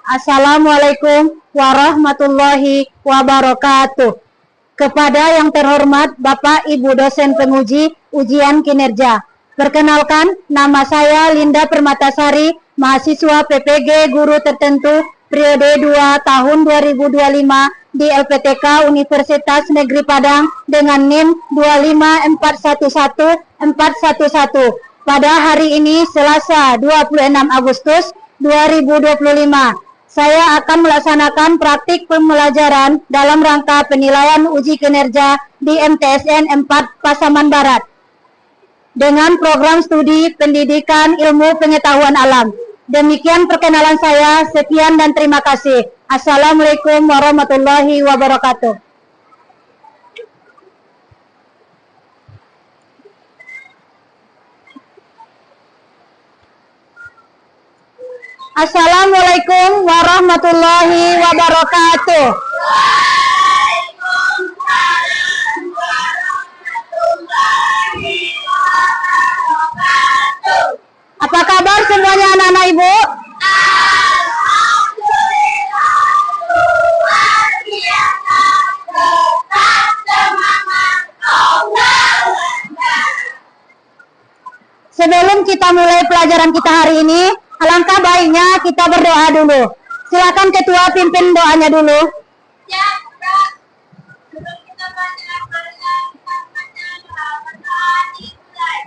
Assalamualaikum warahmatullahi wabarakatuh. Kepada yang terhormat Bapak Ibu dosen penguji ujian kinerja. Perkenalkan, nama saya Linda Permatasari, mahasiswa PPG Guru Tertentu periode 2 tahun 2025 di LPTK Universitas Negeri Padang dengan NIM 25411 pada hari ini Selasa 26 Agustus 2025. Saya akan melaksanakan praktik pembelajaran dalam rangka penilaian uji kinerja di MTSN 4 Pasaman Barat dengan program studi pendidikan ilmu pengetahuan alam. Demikian perkenalan saya, sekian dan terima kasih. Assalamualaikum warahmatullahi wabarakatuh. Assalamualaikum warahmatullahi wabarakatuh. Waalaikumsalam warahmatullahi wabarakatuh. Apa kabar semuanya anak-anak Ibu? Alhamdulillah luar biasa. Tetap semangat. Allahu Akbar. Sebelum kita mulai pelajaran kita hari ini, alangkah baiknya kita berdoa dulu. Silakan ketua pimpin doanya dulu. Ya, Kak. Sebelum kita baca pelajaran, kita baca dimulai.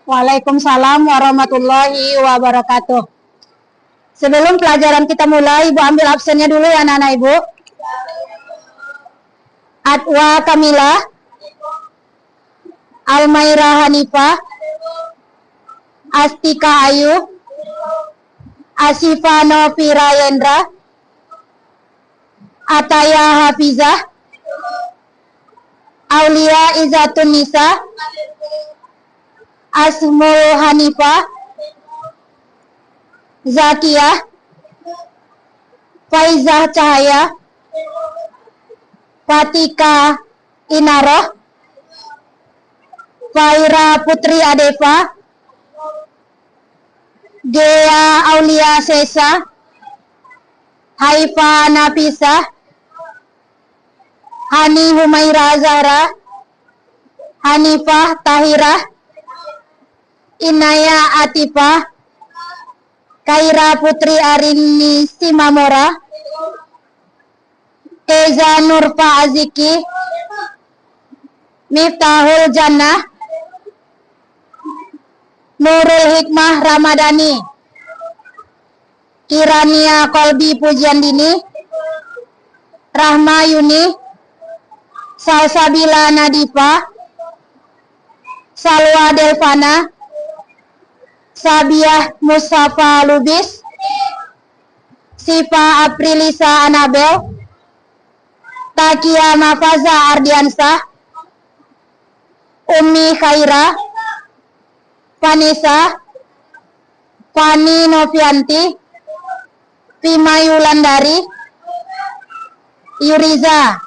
Waalaikumsalam warahmatullahi wabarakatuh. Sebelum pelajaran kita mulai, Ibu ambil absennya dulu ya anak-anak Ibu. Atwa Kamila, Almaira Hanifah, Astika Ayu, Asifa Novira Yendra, Ataya Hafizah, Aulia Izatun Nisa, Asmul Hanifah, Zakiyah, Faizah Cahaya, Fatika Inaroh, Faira Putri Adeva, Gea Aulia Sesa, Haifa Nafisah, Hani Humaira Zahra, Hanifah Tahirah, Inaya Atifah, Kaira Putri Arini Simamora, Eza Nurfa Aziki, Miftahul Jannah, Nurul Hikmah Ramadhani, Kirania Kolbi Pujiandini, Rahma Yuni, Salsabila Nadifa, Salwa Delvana, Sabiah Mustafa Lubis, Sifa Aprilisa Anabel, Takia Mafaza Ardiansah, Umi Khaira, Vanessa, Fani Novianti, Pima Yulandari, Yuriza.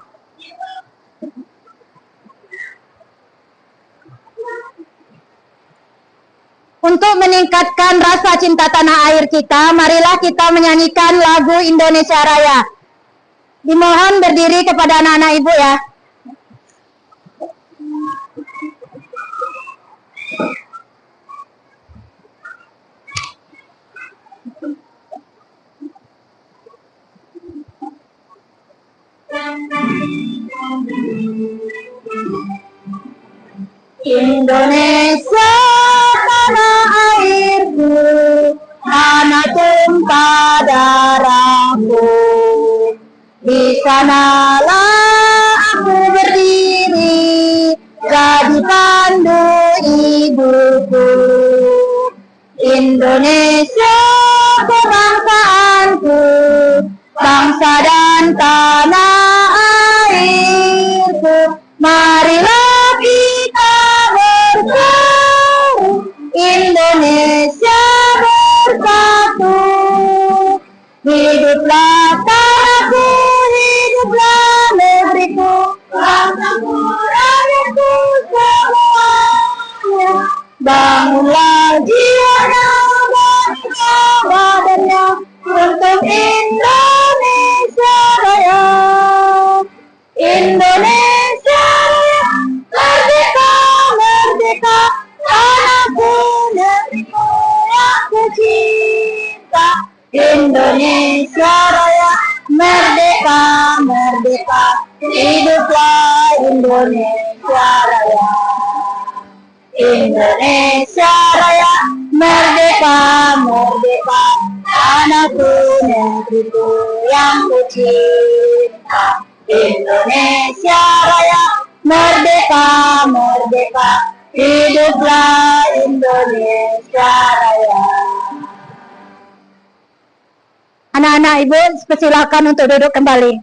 Untuk meningkatkan rasa cinta tanah air kita, marilah kita menyanyikan lagu Indonesia Raya. Dimohon berdiri kepada anak-anak ibu ya. Indonesia tanah airku, tanah tumpah darahku. Di sanalah aku berdiri, jadi pandu ibuku. Indonesia kebangsaanku, bangsa dan tanah airku. Marilah kita bersatu, Indonesia bersatu. Hiduplah tanahku, hiduplah negeriku, bangsaku, rakyatku semuanya. Bangunlah jiwanya, bangunlah badannya untuk Indonesia Raya. Indonesia Raya, merdeka, merdeka, tanahku, negeriku yang ku cinta. Indonesia Raya, merdeka, merdeka, hiduplah Indonesia Raya. Indonesia Raya, merdeka, merdeka, tanahku, negeriku yang ku cinta. Indonesia Raya, merdeka, merdeka, hiduplah Indonesia Raya. Anak-anak ibu, persilakan untuk duduk kembali.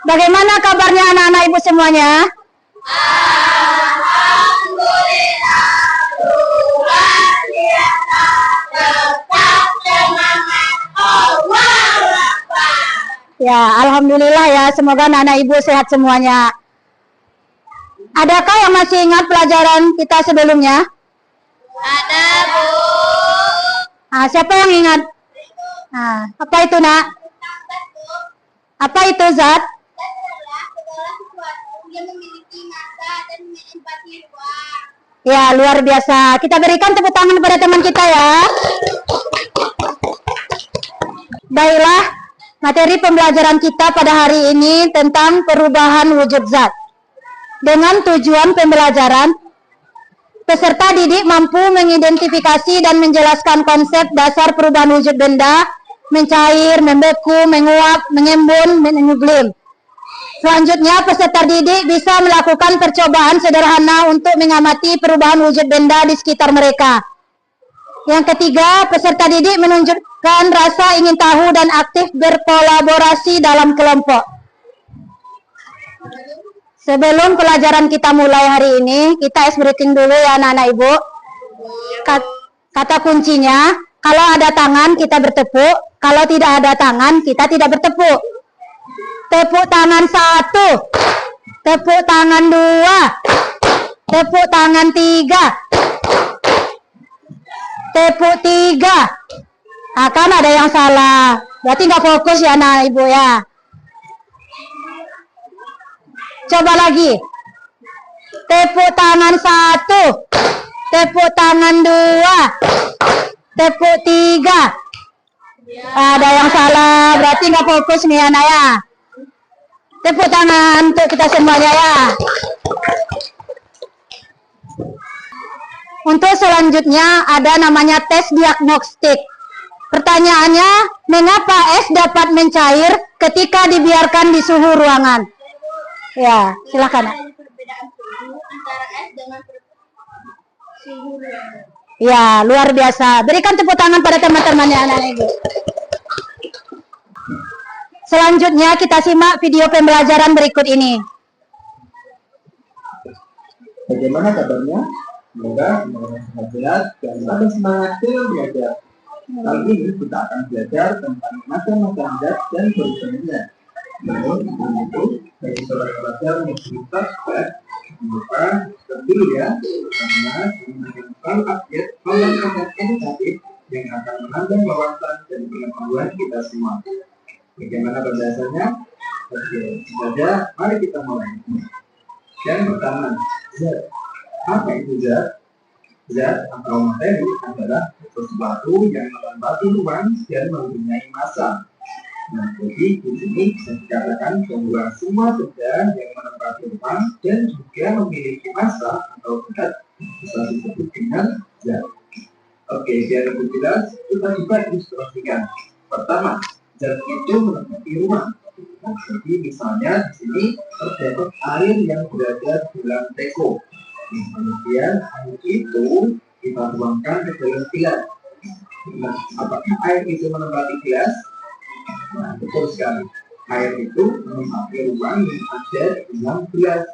Bagaimana kabarnya anak-anak ibu semuanya? Alhamdulillah, luar biasa, tetap semangat, Allahu Akbar. Ya, alhamdulillah ya, semoga anak-anak ibu sehat semuanya. Adakah yang masih ingat pelajaran kita sebelumnya? Ada, Bu. Nah, siapa yang ingat? Nah, apa itu, Nak? Apa itu, Zat? Adalah segala sesuatu yang memiliki masa dan menempati ruang. Ya, luar biasa. Kita berikan tepuk tangan kepada teman kita ya. Baiklah, materi pembelajaran kita pada hari ini tentang perubahan wujud zat. Dengan tujuan pembelajaran, peserta didik mampu mengidentifikasi dan menjelaskan konsep dasar perubahan wujud benda, mencair, membeku, menguap, mengembun, menyublim. Selanjutnya, peserta didik bisa melakukan percobaan sederhana untuk mengamati perubahan wujud benda di sekitar mereka. Yang ketiga, peserta didik menunjukkan rasa ingin tahu dan aktif berkolaborasi dalam kelompok. Sebelum pelajaran kita mulai hari ini, kita ice breaking dulu ya anak-anak ibu. Kata kuncinya, kalau ada tangan kita bertepuk, kalau tidak ada tangan kita tidak bertepuk. Tepuk tangan 1, tepuk tangan 2, tepuk tangan 3. Tepuk 3. Nah, kan ada yang salah. Berarti nggak fokus ya anak ibu ya. Coba lagi. Tepuk tangan 1. Tepuk tangan 2. Tepuk 3. Ada yang salah. Berarti nggak fokus nih anak ya. Tepuk tangan untuk kita semuanya ya. Untuk selanjutnya ada namanya tes diagnostik. Pertanyaannya, mengapa es dapat mencair ketika dibiarkan di suhu ruangan? Ya, silakan. Ada perbedaan suhu antara es dengan suhu ruangan. Ya, luar biasa. Berikan tepuk tangan pada teman-temannya anak-anak ibu. Selanjutnya kita simak video pembelajaran berikut ini. Bagaimana kabarnya? Semoga semuanya sangat sehat dan ada semangat dalam belajar. Kali ini kita akan belajar tentang macam-macam zat dan perubahannya. Namun sebelum itu, bagi saudara pelajar yang kita supaya membuka dulu ya, karena menggunakan hal update hal yang sangat edukatif yang akan menambah wawasan dan pengetahuan kita semua. Bagaimana pembahasannya? Oke, saja mari kita mulai. Yang pertama, zat. Apa itu zat? Zat atau materi adalah sesuatu yang menempati ruang dan mempunyai massa. Nah, jadi di sini saya dikatakan bahwa semua benda yang menempati ruang dan juga memiliki massa atau berat bisa disebut dengan zat. Oke, biar lebih jelas kita coba ilustrasikan. Pertama, zat itu menempati ruang. Nah, jadi misalnya di sini terdapat air yang berada dalam teko. Kemudian air itu kita tuangkan ke dalam gelas. Nah, apakah air itu menempati gelas? Nah, betul sekali. Air itu menempati ruang yang ada di dalam gelas.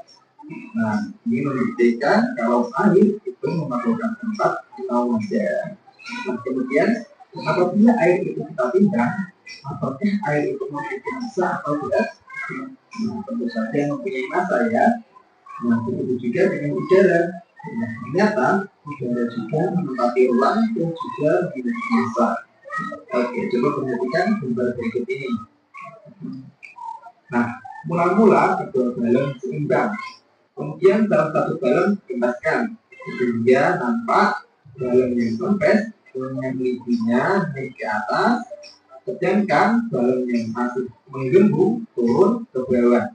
Nah, ini membuktikan kalau air itu memerlukan tempat atau wadah. Nah, kemudian apabila air itu kita pindah, apakah air itu memiliki massa atau berat? Nah, tentu saja mempunyai massa ya. Nah, begitu juga dengan udara. Nah, ternyata udara juga menempati ruang dan juga memiliki massa. Oke, coba perhatikan gambar berikut ini. Nah, mula-mula kedua balon seimbang. Kemudian dalam satu balon dikembaskan sehingga nampak balon yang kempes dengan lipinya naik ke atas, sedangkan balon yang masih menggelembung turun ke bawah.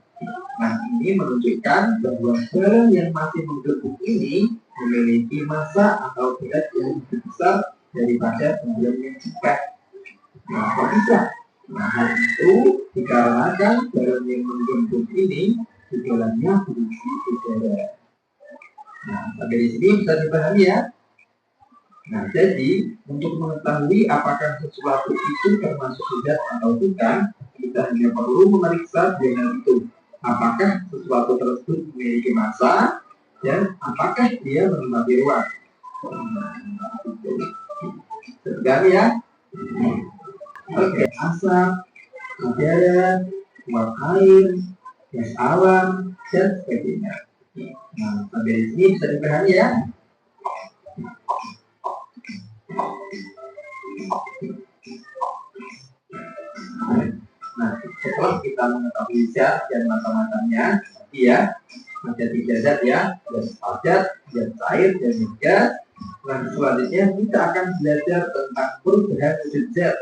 Nah, ini menunjukkan bahwa balon yang masih menggelembung ini memiliki massa atau berat yang lebih besar daripada balon yang cepat. Nah, kok bisa? Nah, hal itu dikarenakan balon yang menggelembung ini di dalamnya berisi udara. Nah, sampai di sini bisa dipahami ya. Nah, jadi untuk mengetahui apakah sesuatu itu termasuk zat atau bukan, kita hanya perlu memeriksa dengan itu. Apakah sesuatu tersebut memiliki massa dan apakah dia menempati ruang. Segar ya. Oke, asap, udara, uap air, gas alam, dan sebagainya. Nah, sampai di sini bisa dipahami ya. Nah, setelah kita mengetahui zat dan macam-macamnya, ya, ada 3 zat ya, zat padat, zat cair, dan gas. Nah, selanjutnya kita akan belajar tentang perubahan wujud zat.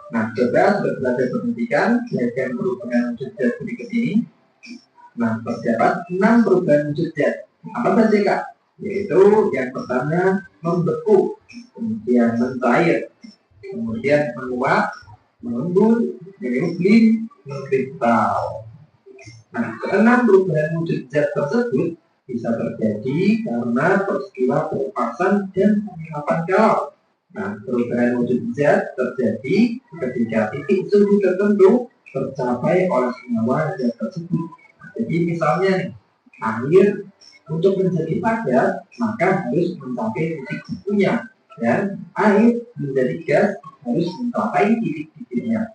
Nah, coba belajar perhatikan diagram perubahan wujud zat berikut ini. Nah, terdapat 6 perubahan wujud zat. Apa saja kak? Yaitu yang pertama membeku, kemudian mencair, kemudian menguap, mengembun, mengembling, mengkristal. Nah, keenam perubahan wujud zat tersebut bisa terjadi karena peristiwa perlepasan dan penguapan gal. Nah, perubahan wujud zat terjadi ketika titik suhu tertentu tercapai oleh senyawa zat tersebut. Jadi misalnya nih, air untuk menjadi padat maka harus mencapai titik suhunya, dan air menjadi gas harus mencapai titik-titiknya.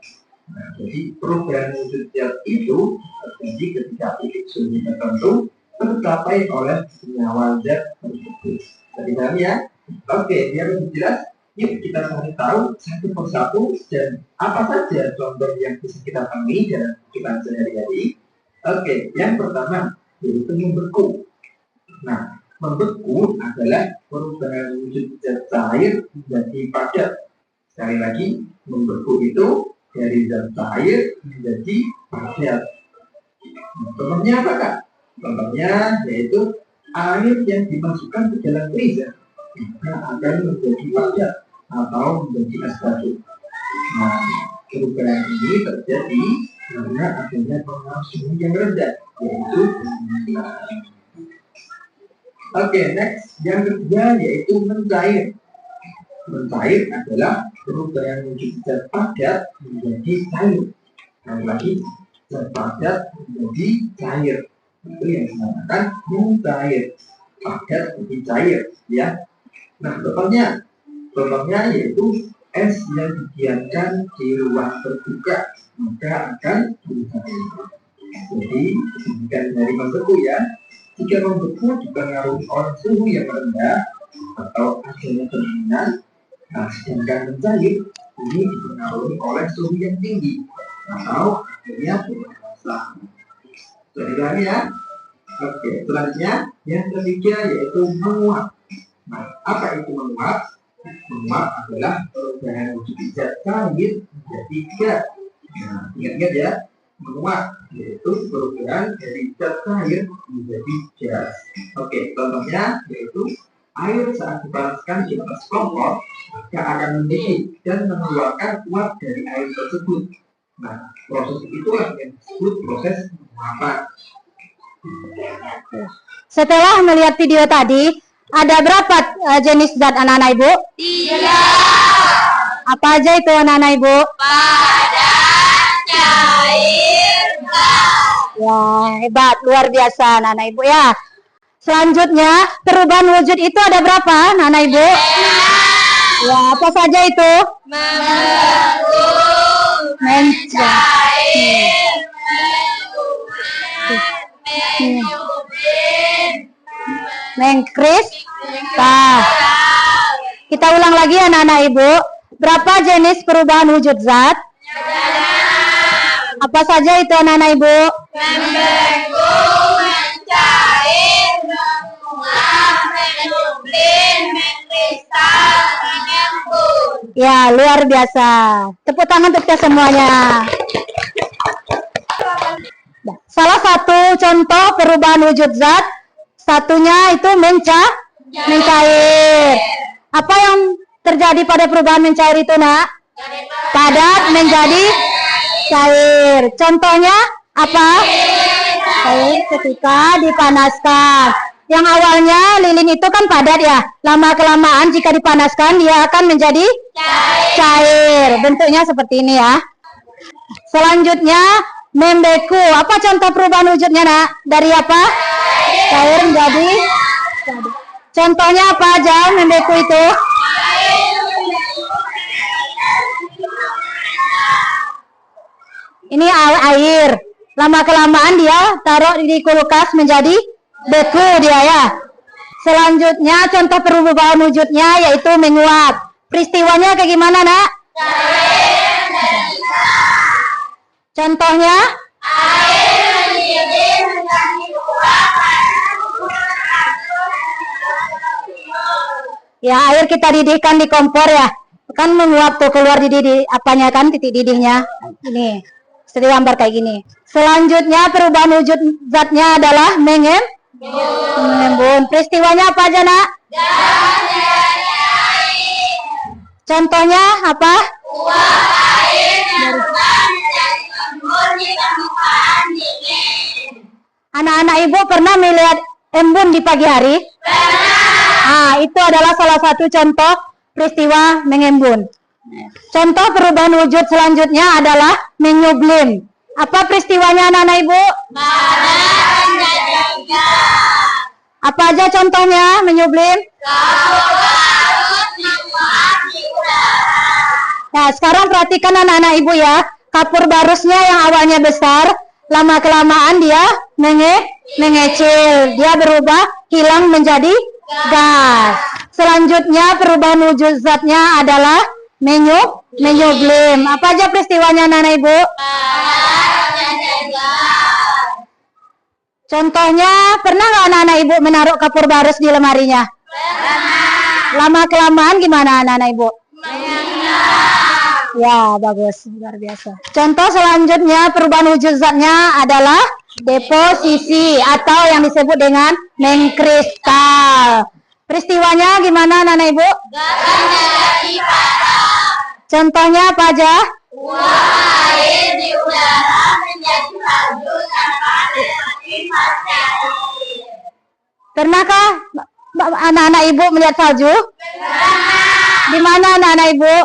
Nah, jadi perubahan wujud zat itu terjadi ketika titik suhu tertentu tercapai oleh senyawa zat tersebut. Jadi ya, Oke, biar lebih jelas, yuk kita cari tahu satu persatu dan apa saja contoh yang bisa kita temui dalam kehidupan sehari-hari. Oke, yang pertama yaitu membeku. Nah, membeku adalah perubahan wujud zat cair menjadi padat. Sekali lagi, membeku itu dari zat cair menjadi padat. Contohnya apa, Kak? Contohnya yaitu air yang dimasukkan ke dalam freezer akan menjadi padat atau menjadi es batu. Nah, perubahan ini terjadi karena adanya pengaruh suhu yang rendah, yaitu pemanasan. Oke, next. Yang kedua yaitu mencair. Mencair adalah perubahan wujud zat padat menjadi cair. Sekali lagi, zat padat menjadi cair. Itu yang dinamakan mencair. Padat menjadi cair, ya. Nah, contohnya yaitu es yang didiamkan di ruang terbuka maka akan mencair. Jadi, kesimpulan dari membeku ya, jika membeku dipengaruhi oleh suhu yang rendah atau adanya pendinginan, nah, sedangkan mencair ini dipengaruhi oleh suhu yang tinggi atau adanya pemanasan. Jadi lagi ya. Oke, selanjutnya yang ketiga yaitu menguap. Nah, apa itu menguap? Menguap adalah perubahan wujud zat cair menjadi gas. Nah, ingat-ingat ya, menguap yaitu perubahan dari zat cair menjadi gas. Oke, contohnya yaitu air saat dipanaskan di atas kompor maka akan mendidih dan mengeluarkan uap dari air tersebut. Nah, proses itulah yang disebut proses penguapan. Setelah melihat video tadi, ada berapa jenis zat anak-anak Ibu? 3. Apa aja itu anak-anak Ibu? Padat, cair, gas. Ya, hebat, luar biasa anak-anak Ibu ya. Selanjutnya, perubahan wujud itu ada berapa anak-anak Ibu? Ya, apa saja itu? Membeku, mencair, menyublim, Mengkristal. Kita ulang lagi anak-anak Ibu. Berapa jenis perubahan wujud zat? Apa saja itu anak-anak Ibu? membeku, mencair, menguap, menyublim, mengkristal, menyembur. Ya, luar biasa. Tepuk tangan untuk kita semuanya. Salah satu contoh perubahan wujud zat, satunya itu mencair. Apa yang terjadi pada perubahan mencair itu, Nak? Padat menjadi cair. Contohnya apa? Cair ketika dipanaskan. Yang awalnya lilin itu kan padat ya. Lama-kelamaan jika dipanaskan dia akan menjadi cair. Bentuknya seperti ini ya. Selanjutnya membeku. Apa contoh perubahan wujudnya, Nak? Dari apa? Cair menjadi cair. Contohnya apa aja membeku itu? Ini air. Lama-kelamaan dia taruh di kulkas menjadi beku dia ya. Selanjutnya contoh perubahan wujudnya yaitu menguap. Peristiwanya kayak gimana, Nak? Contohnya? Ya, air kita didihkan di kompor ya. Kan menguap tuh keluar didih apanya kan titik didihnya. Ini. Seperti gambar kayak gini. Selanjutnya perubahan wujud zatnya adalah mengembun. Peristiwanya apa aja, Nak? Contohnya apa? Uap air yang berubah menjadi embun di permukaan dingin. Anak-anak Ibu pernah melihat embun di pagi hari? Pernah. Itu adalah salah satu contoh peristiwa mengembun. Contoh perubahan wujud selanjutnya adalah menyublim. Apa peristiwanya anak-anak Ibu? Padat menjadi gas. Apa aja contohnya menyublim? Kapur menguap di udara. Nah, sekarang perhatikan anak-anak Ibu ya. Kapur barusnya yang awalnya besar, lama-kelamaan dia mengecil. Dia berubah, hilang menjadi gas. Selanjutnya perubahan wujud zatnya adalah menyublim. Apa aja peristiwanya anak-anak ibu? Contohnya, pernah nggak anak-anak ibu menaruh kapur barus di lemarinya? Lama kelamaan gimana anak-anak ibu? Ya, bagus, luar biasa. Contoh selanjutnya perubahan wujud zatnya adalah deposisi atau yang disebut dengan mengkristal. Peristiwanya gimana anak-anak ibu? Contohnya apa aja? Uap air di udara menjadi salju tanpa semakin mencair. Pernahkah anak-anak ibu melihat salju? Di mana anak-anak ibu?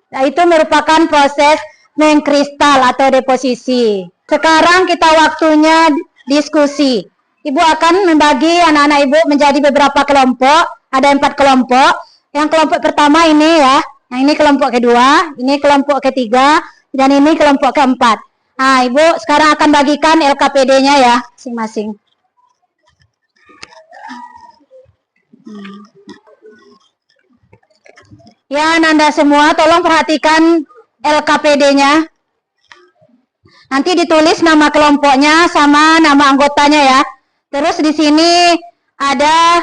Nah, itu merupakan proses mengkristal atau deposisi. Sekarang kita waktunya diskusi. Ibu akan membagi anak-anak ibu menjadi beberapa kelompok. Ada 4 kelompok. Yang kelompok pertama ini ya. Nah, ini kelompok kedua, ini kelompok ketiga, dan ini kelompok keempat. Nah, ibu sekarang akan bagikan LKPD-nya ya, masing-masing. Ya, Nanda semua, tolong perhatikan LKPD-nya. Nanti ditulis nama kelompoknya sama nama anggotanya ya. Terus di sini ada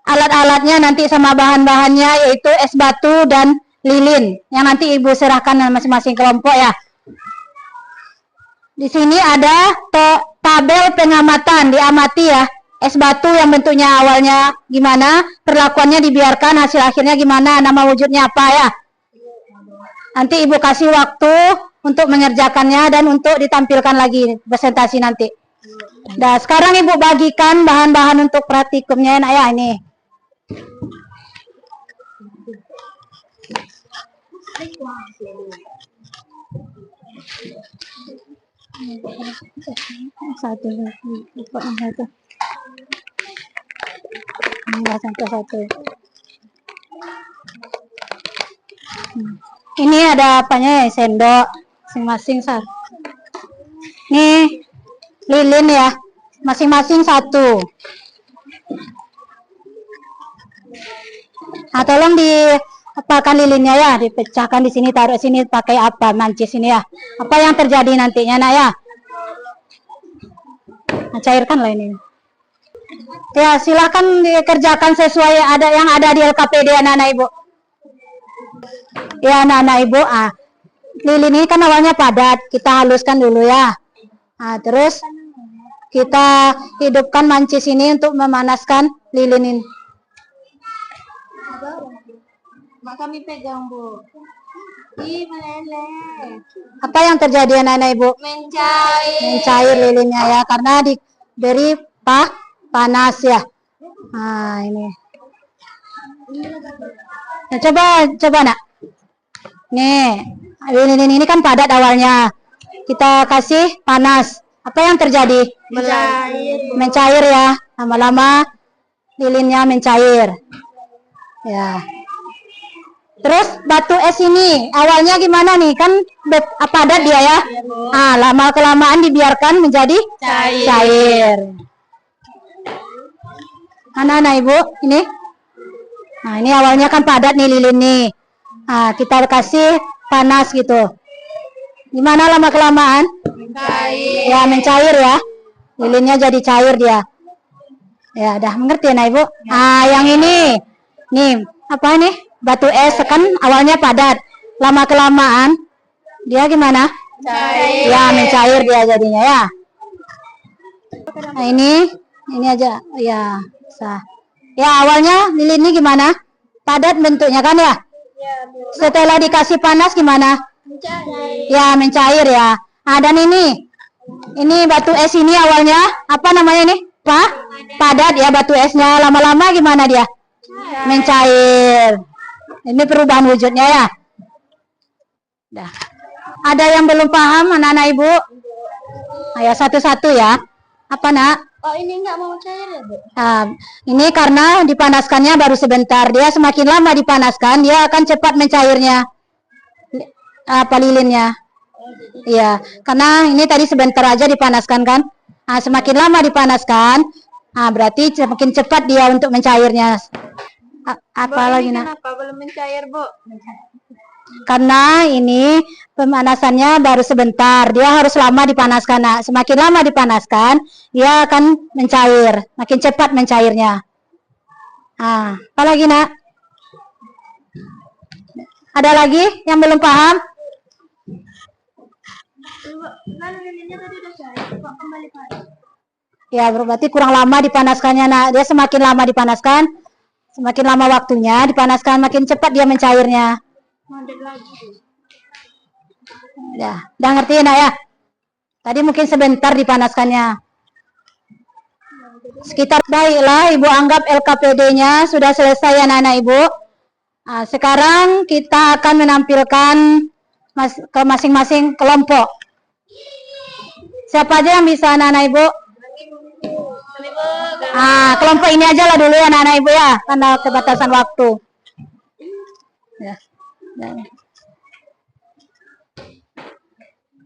alat-alatnya nanti sama bahan-bahannya, yaitu es batu dan lilin yang nanti ibu serahkan masing-masing kelompok ya. Di sini ada tabel pengamatan, diamati ya. Es batu yang bentuknya awalnya gimana, perlakuannya dibiarkan, hasil akhirnya gimana, nama wujudnya apa ya. Nanti ibu kasih waktu untuk mengerjakannya dan untuk ditampilkan lagi presentasi nanti. Nah, sekarang ibu bagikan bahan-bahan untuk praktikumnya enak ya ini. Satu. Ini ada apanya ya, sendok masing-masing nih lilin ya, masing-masing 1. Nah, tolong diapakan lilinnya ya, dipecahkan di sini, taruh sini, pakai apa, mancis ini ya. Apa yang terjadi nantinya nak ya? Nah, cairkan lah ini. Ya, silakan dikerjakan sesuai yang ada di LKPD anak-anak ibu. Ya, anak-anak ibu, lilin ini kan awalnya padat, kita haluskan dulu ya. Nah, terus kita hidupkan mancis ini untuk memanaskan lilin ini. Mak kami pegang, Bu. Ih, meleleh. Apa yang terjadi anak-anak ibu? Mencair Lilinnya ya, karena diberi panas ya. Nah, ini. Nah, coba nak. Nih, lilin ini kan padat awalnya. Kita kasih panas. Apa yang terjadi? Mencair ya. Lama-lama lilinnya mencair. Ya. Terus batu es ini awalnya gimana nih? Kan padat dia ya. Lama kelamaan dibiarkan menjadi cair. Anak-anak ibu, ini. Nah, ini awalnya kan padat nih lilin nih. Kita kasih panas gitu. Gimana lama kelamaan? mencair. Ya, mencair ya. Lilinnya jadi cair dia. Ya, udah mengerti ya, ibu? Yang ini. Nih, apa nih? Batu es kan awalnya padat. Lama kelamaan dia gimana? Cair. Ya, mencair dia jadinya ya. Nah, ini aja. Ya, sah. Ya, awalnya lilin ini gimana? Padat bentuknya kan ya? Setelah dikasih panas gimana? Mencair. Ya, mencair ya. Dan ini batu es ini awalnya apa namanya nih? Padat ya batu esnya. Lama-lama gimana dia? Mencair. Ini perubahan wujudnya ya. Dah. Ada yang belum paham anak-anak ibu? Ayo satu-satu ya. Apa nak? Oh, ini nggak mau cair ya, Bu? Ini karena dipanaskannya baru sebentar. Dia semakin lama dipanaskan, dia akan cepat mencairnya. Lilinnya. Iya, karena ini tadi sebentar aja dipanaskan kan. Semakin lama dipanaskan, Berarti semakin cepat dia untuk mencairnya. Apa lagi nak? Kenapa belum mencair, Bu? Karena ini pemanasannya baru sebentar, dia harus lama dipanaskan nak. Semakin lama dipanaskan, dia akan mencair, makin cepat mencairnya. Apa lagi nak? Ada lagi yang belum paham? Kan lilinnya tadi udah cair, kok kembali panas? Ya berarti kurang lama dipanaskannya nak. Dia semakin lama dipanaskan, semakin lama waktunya dipanaskan, makin cepat dia mencairnya. Mandek lagi. Udah ngerti nak ya? Tadi mungkin sebentar dipanaskannya. Sekitar baiklah, Ibu anggap LKPD-nya sudah selesai anak-anak Ibu. Sekarang kita akan menampilkan ke masing-masing kelompok. Siapa aja yang bisa anak-anak Ibu? Kelompok ini aja lah dulu ya anak-anak Ibu ya, karena keterbatasan waktu. Ya.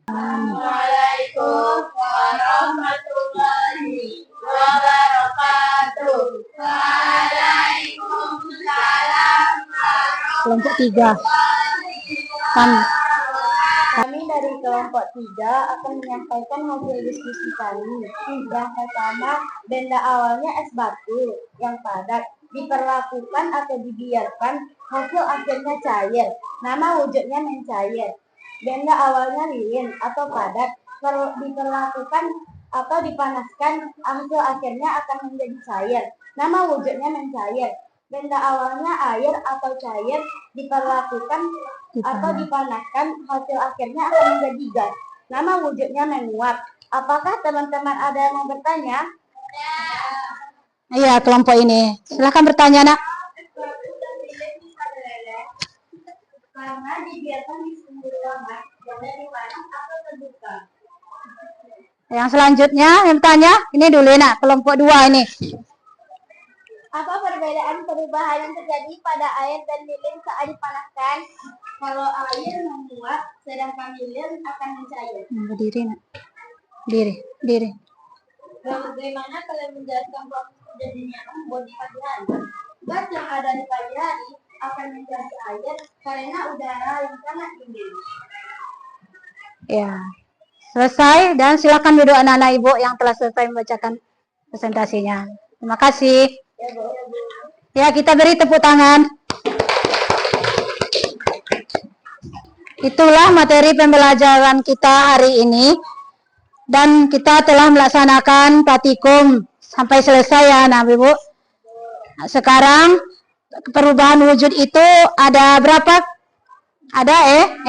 Assalamualaikum warahmatullahi wabarakatuh. Waalaikumsalam. Kelompok 3. Kami dari kelompok 3 akan menyampaikan hasil diskusi kami. Yang pertama, benda awalnya es batu yang padat diperlakukan atau dibiarkan, hasil akhirnya cair. Nama wujudnya mencair. Benda awalnya lilin atau padat diperlakukan atau dipanaskan, hasil akhirnya akan menjadi cair. Nama wujudnya mencair. Benda awalnya air atau cair diperlakukan atau dipanaskan, hasil akhirnya akan menjadi gas. Nama wujudnya menguap. Apakah teman-teman ada yang mau bertanya? Iya, kelompok ini. Silahkan bertanya, nak. Karena dibiarkan di sumber lama, jangan dipanas atau terbuka. Yang selanjutnya yang bertanya, ini dulu nak, kelompok 2 ini. Apa perbedaan perubahan yang terjadi pada air dan lilin saat dipanaskan? Kalau air menguap, sedangkan lilin akan mencair. Berdiri, nak. Diri. Bagaimana kalian menjelaskan proses terjadinya embun di pagi hari? Gas yang ada di pagi hari akan menjadi air karena udara yang sangat dingin. Ya, selesai dan silakan duduk anak-anak Ibu yang telah selesai membacakan presentasinya. Terima kasih. Ya, Bu. Ya, kita beri tepuk tangan. Itulah materi pembelajaran kita hari ini. Dan kita telah melaksanakan praktikum sampai selesai ya anak Ibu. Sekarang perubahan wujud itu ada berapa? Ada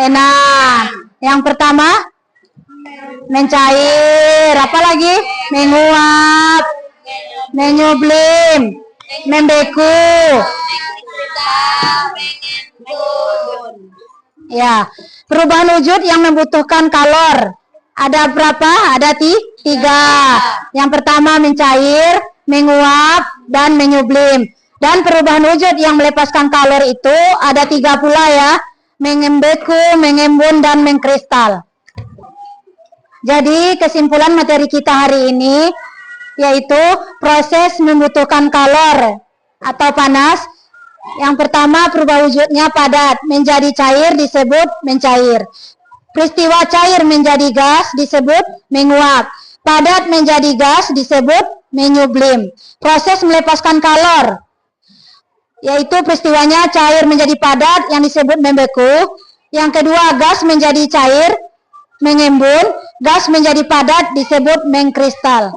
enak. Yang pertama mencair, apa lagi? Menguap, menyublim, membeku. Ya, perubahan wujud yang membutuhkan kalor. Ada berapa? Ada 3. Yang pertama mencair, menguap, dan menyublim. Dan perubahan wujud yang melepaskan kalor itu ada 3 pula ya. Mengembeku, mengembun, dan mengkristal. Jadi kesimpulan materi kita hari ini yaitu proses membutuhkan kalor atau panas. Yang pertama perubahan wujudnya padat menjadi cair disebut mencair. Peristiwa cair menjadi gas disebut menguap. Padat menjadi gas disebut menyublim. Proses melepaskan kalor yaitu peristiwanya cair menjadi padat yang disebut membeku. Yang kedua gas menjadi cair mengembun, gas menjadi padat disebut mengkristal.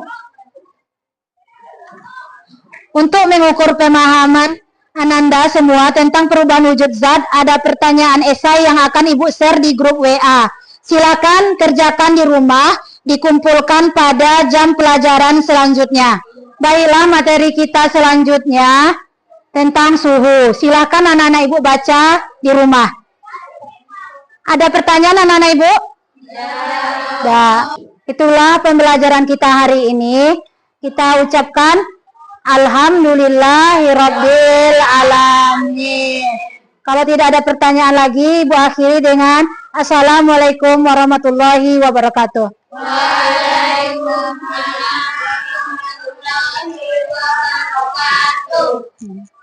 Untuk mengukur pemahaman Ananda semua tentang perubahan wujud zat, ada pertanyaan esai yang akan Ibu share di grup WA. Silakan kerjakan di rumah, dikumpulkan pada jam pelajaran selanjutnya. Baiklah, materi kita selanjutnya tentang suhu. Silakan anak-anak Ibu baca di rumah. Ada pertanyaan anak-anak Ibu? Ya. Itulah pembelajaran kita hari ini. Kita ucapkan Alhamdulillahirabbil alamin. Kalau tidak ada pertanyaan lagi, Ibu akhiri dengan Assalamualaikum warahmatullahi wabarakatuh. Waalaikumsalam warahmatullahi wabarakatuh. Hmm.